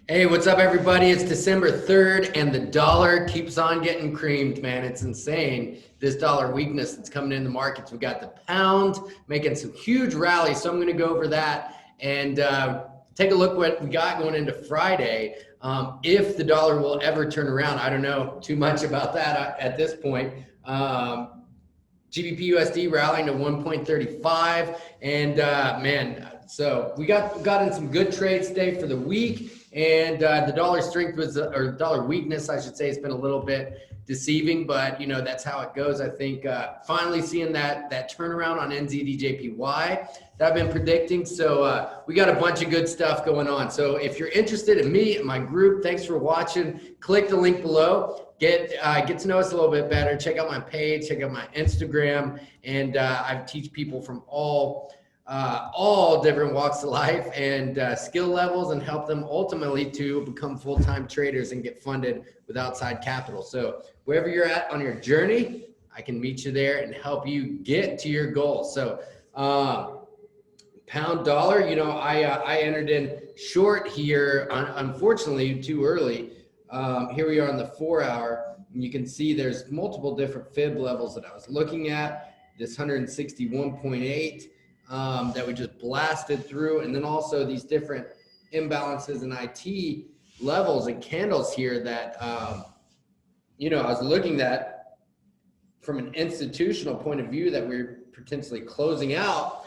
Hey, what's up, everybody? It's December 3rd, and the dollar keeps on getting creamed, man. It's insane, this dollar weakness that's coming in the markets. We got the pound making some huge rallies, so I'm going to go over that and take a look what we got going into Friday. If the dollar will ever turn around, I don't know too much about that at this point. GBPUSD rallying to 1.35, and man, so we got in some good trades today for the week, and the dollar strength was, or dollar weakness, I should say, has been a little bit deceiving, but you know that's how it goes. I think finally seeing that turnaround on NZDJPY that I've been predicting. So we got a bunch of good stuff going on. So if you're interested in me and my group, thanks for watching. Click the link below. Get to know us a little bit better. Check out my page, check out my Instagram, and I teach people from all different walks of life and skill levels, and help them ultimately to become full-time traders and get funded with outside capital. So wherever you're at on your journey, I can meet you there and help you get to your goals. So pound dollar, you know, I entered in short here, unfortunately too early. Here we are on the 4-hour, and you can see there's multiple different fib levels that I was looking at. This 161.8 that we just blasted through, and then also these different imbalances in IT levels and candles here that you know, I was looking at from an institutional point of view, that we're potentially closing out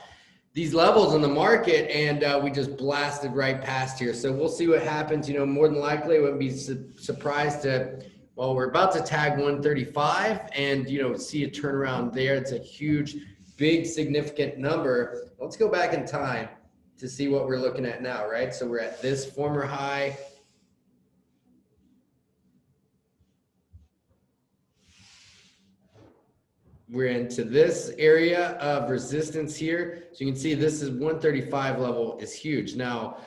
these levels in the market, and we just blasted right past here. So we'll see what happens. You know, more than likely I wouldn't be surprised to, well, we're about to tag 135 and, you know, see a turnaround there. It's a huge, big, significant number. Let's go back in time to see what we're looking at now, right? So we're at this former high. We're into this area of resistance here. So you can see this is 135 level is huge. Now,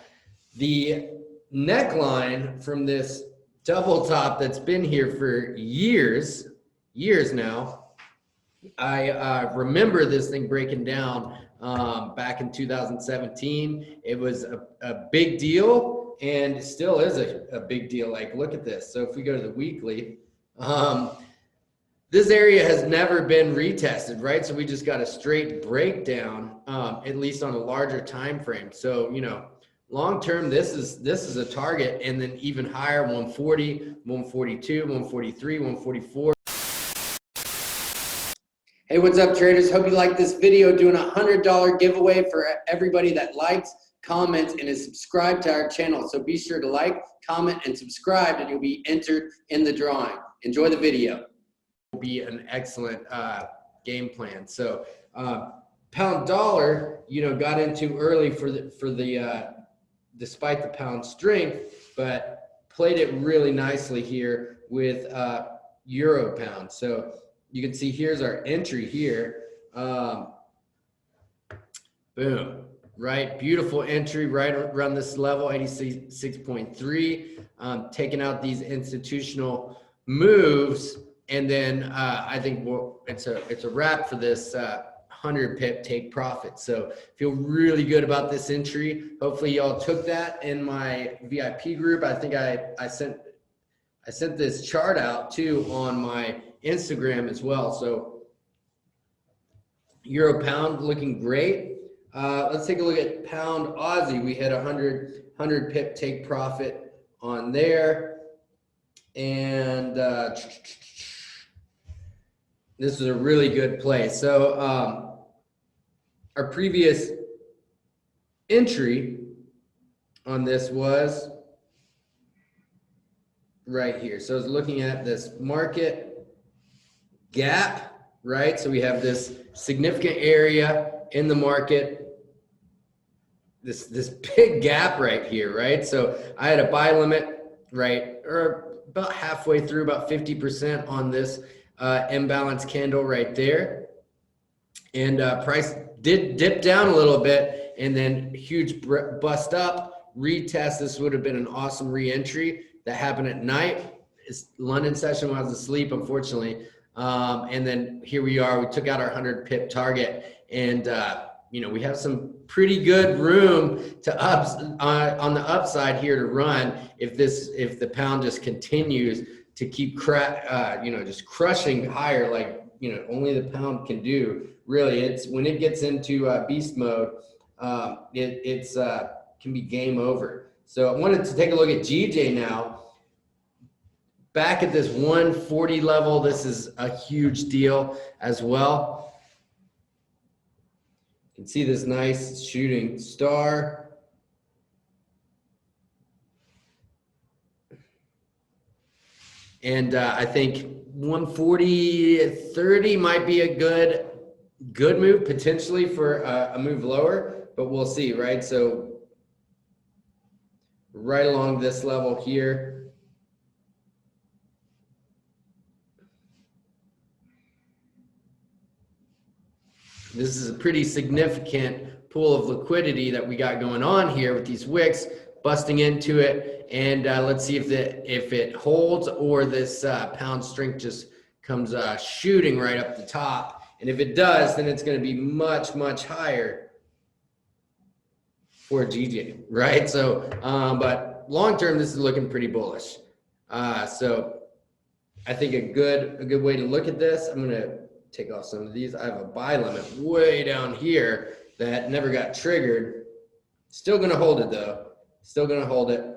the neckline from this double top that's been here for years now, I remember this thing breaking down back in 2017. It was a big deal, and it still is a big deal. Like, look at this. So if we go to the weekly, this area has never been retested, right? So we just got a straight breakdown, at least on a larger time frame. So, you know, long term, this is a target, and then even higher, 140, 142, 143, 144. Hey, what's up, traders? Hope you like this video. Doing a $100 giveaway for everybody that likes, comments, and is subscribed to our channel. So be sure to like, comment, and subscribe, and you'll be entered in the drawing. Enjoy the video. Will be an excellent game plan. So pound dollar, you know, got into early for the despite the pound strength, but played it really nicely here with euro pound. So you can see here's our entry here. Boom, right? Beautiful entry right around this level, 86.3, taking out these institutional moves. And then I think it's a wrap for this 100 pip take profit. So feel really good about this entry. Hopefully y'all took that in my VIP group. I think I sent this chart out too on my Instagram as well. So euro pound looking great. Let's take a look at pound Aussie. We had 100 pip take profit on there, and this is a really good play. So our previous entry on this was right here. So I was looking at this market gap, right? So we have this significant area in the market, this big gap right here, right? So I had a buy limit, right, or about halfway through, about 50% on this imbalance candle right there, and price did dip down a little bit, and then huge bust up retest. This would have been an awesome re-entry. That happened at night. It's London session when I was asleep, unfortunately, and then here we are. We took out our 100 pip target, and we have some pretty good room to on the upside here to run if the pound just continues to keep just crushing higher like only the pound can do. Really, it's when it gets into beast mode, it's can be game over. So I wanted to take a look at GJ now. Back at this 140 level, this is a huge deal as well. You can see this nice shooting star. And I think 140.30 might be a good move potentially for a move lower, but we'll see, right? So right along this level here. This is a pretty significant pool of liquidity that we got going on here with these wicks busting into it. And let's see if it holds or this pound strength just comes shooting right up the top. And if it does, then it's going to be much, much higher for GJ, right? So, but long term, this is looking pretty bullish. So I think a good way to look at this, I'm going to take off some of these. I have a buy limit way down here that never got triggered. Still going to hold it though. Still going to hold it.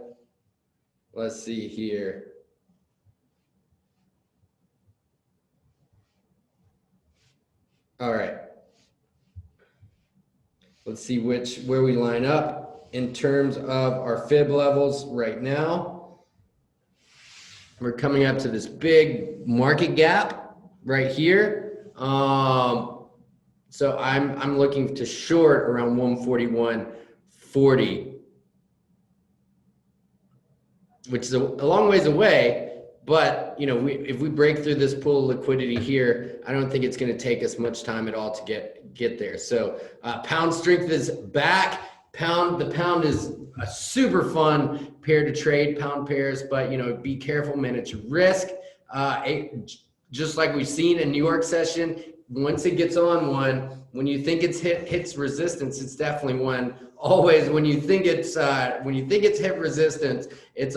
Let's see here. All right. Let's see where we line up in terms of our fib levels right now. We're coming up to this big market gap right here. So I'm looking to short around 141.40, which is a long ways away. But if we break through this pool of liquidity here, I don't think it's going to take us much time at all to get there. So pound strength is back. The pound is a super fun pair to trade, pound pairs, but be careful, manage your risk. Just like we've seen in New York session, once it gets on one, when you think it's hits resistance, it's definitely one. Always, when you think it's hit resistance, it's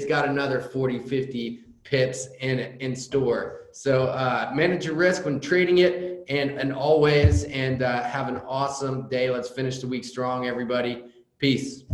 got another 40, 50 pips in store. So manage your risk when trading it, and always, and have an awesome day. Let's finish the week strong, everybody. Peace.